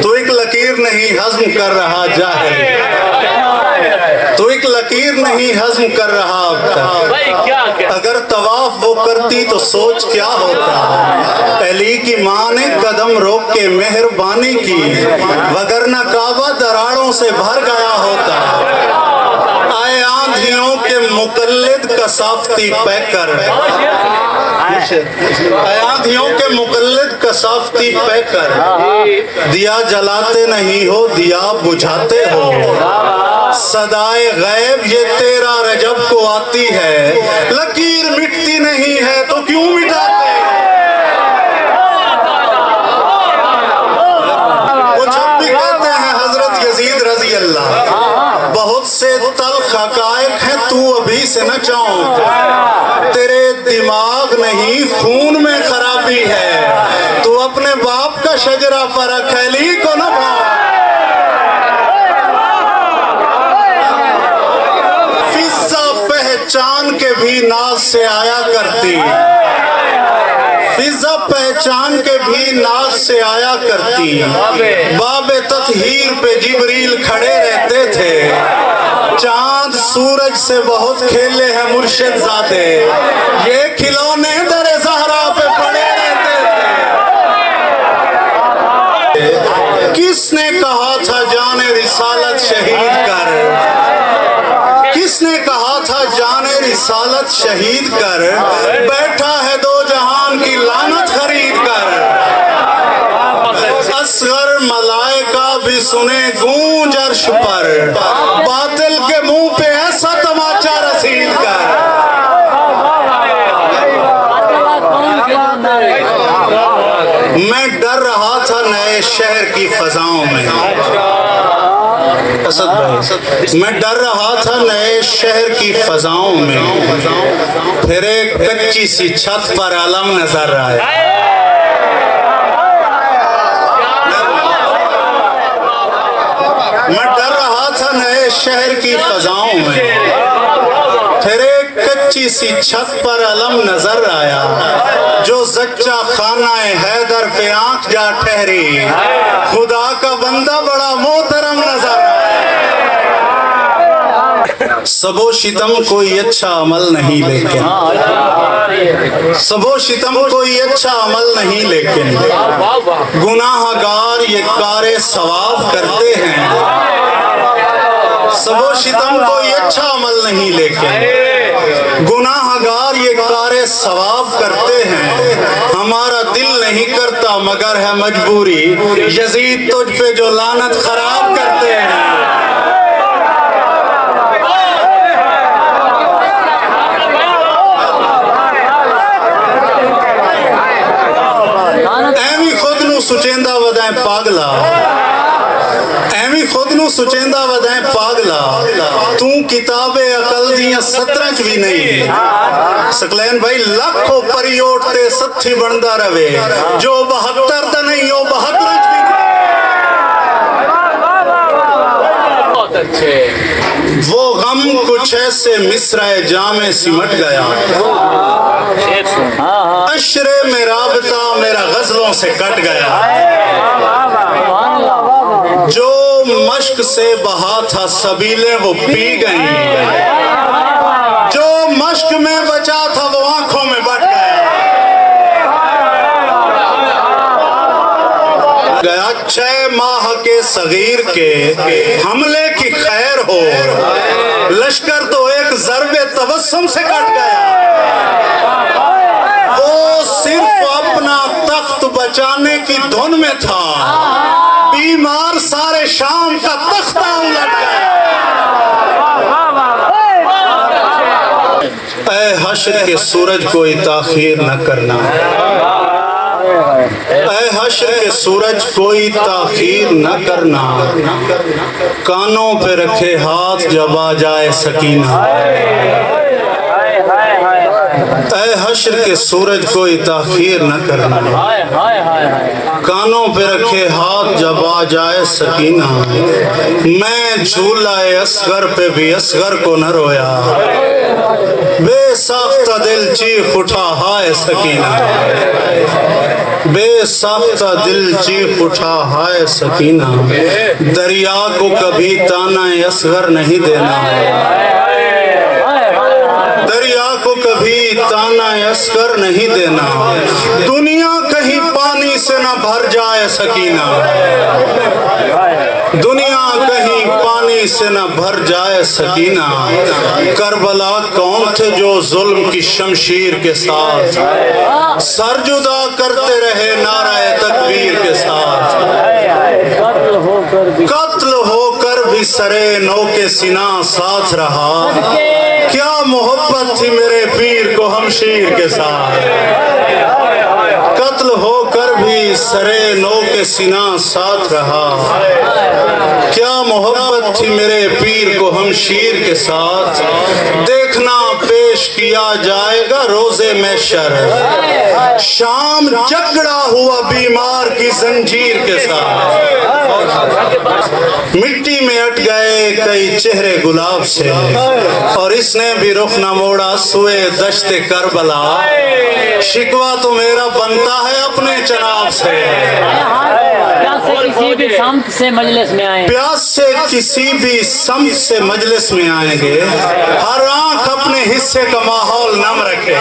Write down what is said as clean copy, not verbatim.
तू एक लकीर नहीं हज़्म कर रहा जाहिल, तू एक लकीर नहीं हज़्म कर रहा अब तक। अगर तवाफ वो करती तो सोच क्या होता। अली की माँ ने कदम रोक के मेहरबानी की, वगरना काबा दरारों से भर गया होता। आए आंधियों के मुकल्लिद कसाफ्ती पैकर, आंधियों के मुकल्लिद कसाफ्ती पैकर, दिया जलाते नहीं हो दिया बुझाते हो। सदाए गैब ये तेरा रजब को आती है, लकीर मिटती नहीं है तो क्यों मिटाते। वो जब भी कहते हैं हजरत यजीद रजी अल्लाह, बहुत से तल्ख हकायक हैं तू अभी से न चाहो। तेरे दिमाग नहीं खून में खराबी है, तू अपने बाप का शजरा पर अकेली को न भाव। फिजा पहचान के भी नाज से आया करती, फिजा पहचान के भी नाज से आया करती। बाबे ततहीर पे जिब्रील खड़े रहते थे। चांद सूरज से बहुत खेले हैं मुर्शिद ज़ादे, ये खिलौने दरे ज़हरा पे पड़े रहते थे। किसने कहा था जाने रिसालत शहीद कर, किसने कहा था जाने रिसालत शहीद कर, बैठा है दो जहान की लानत खरीद कर। असगर मलाइका भी सुने गूंज अर्श पर, बातिल के मुंह पे ऐसा तमाचा रसीद कर। मैं डर रहा था नए शहर की फजाओं में, असद भाई, मैं डर रहा था नए शहर की फजाओं में, फिर एक कच्ची सी छत पर आलम नजर आया। मैं डर रहा था नए शहर की फजाओं में, फिर एक कच्ची सी छत पर अलम नजर आया। जो सच्चा खाना हैदर पे आंख जा ठहरी, खुदा का बंदा बड़ा मोहतरम नजर आया। सबो शितम कोई अच्छा अमल नहीं, लेकिन सबो शितम कोई अच्छा अमल नहीं, लेकिन गुनाहगार ये कारे सवाब करते हैं। सबो शितम कोई अच्छा अमल नहीं, लेकिन गुनाहगार ये कारे सवाब करते हैं। हमारा दिल नहीं करता मगर है मजबूरी, यजीद तुझ पे जो लानत खराब करते हैं। सुचेंदा वदाएं पागला, एवी खुद नू सुचेंदा वदाएं पागला, तू किताबे अकल दियां 17 च भी नहीं। सकलैन भाई लाखों परियोट ते सत्थी बनदा रवे, जो 72 दा नहीं हो 72 च भी बहुत अच्छे। वो गम कुछ ऐसे मिसराए जामे सिमट गया, अशरे में राबता मेरा गजलों से कट गया। जो मश्क से बहा था सबीले वो पी गई, जो मश्क में बचा था वो आंखों में बट गया। 6 माह के सगीर के हमले की खैर हो, लश्कर तो एक ज़रबे तबस्सुम से कट गया। वो सिर्फ अपना तख्त बचाने की धुन में था, बीमार सारे शाम का तख्ता उलट गया। ऐ हश्र के सूरज कोई ताखीर न करना, ऐ हश्र के सूरज कोई ताखीर न करना। कानों पे रखे हाथ जब आ जाए सकीना, ऐ हश्र के सूरज कोई ताखीर न करना। कानों पे रखे हाथ जब आ जाए सकीना। मैं झूलाए असगर पे भी असगर को न रोया, बेसाख्ता दिल चीख उठा हाय सकीना। बेसाख्ता दिल चीख उठा हाय सकीना, दरिया को कभी ताना असगर नहीं देना, दरिया को कभी ताना असगर नहीं देना, दुनिया कहीं पानी से न भर जाए सकीना, दुनिया कहीं पानी से न भर जाए सकीना। करबला कौन थे जो जुल्म की शमशीर के साथ सर जुदा करते रहे नाराए तकबीर के साथ, कत्ल होकर भी सरे नौ के सीना साथ रहा, क्या मोहब्बत थी मेरे पीर को हमशीर के साथ, कत्ल होकर भी सरे नौ के सीना साथ रहा, क्या मोहब्बत थी मेरे पीर को हमशीर के साथ। देखना पेश किया जाएगा रोजे में शर, शाम जकड़ा हुआ बीमार की जंजीर के साथ, मिट्टी में अट गए कई चेहरे गुलाब से, और इसने भी रुख न मोड़ा सुए दश्ते करबला, शिकवा तो मेरा बनता है अपने जनाब से, किसी भी संत से मजलिस में आए, प्यास से किसी भी संत से मजलिस में आएंगे, हर आंख अपने हिस्से का माहौल नम रखे,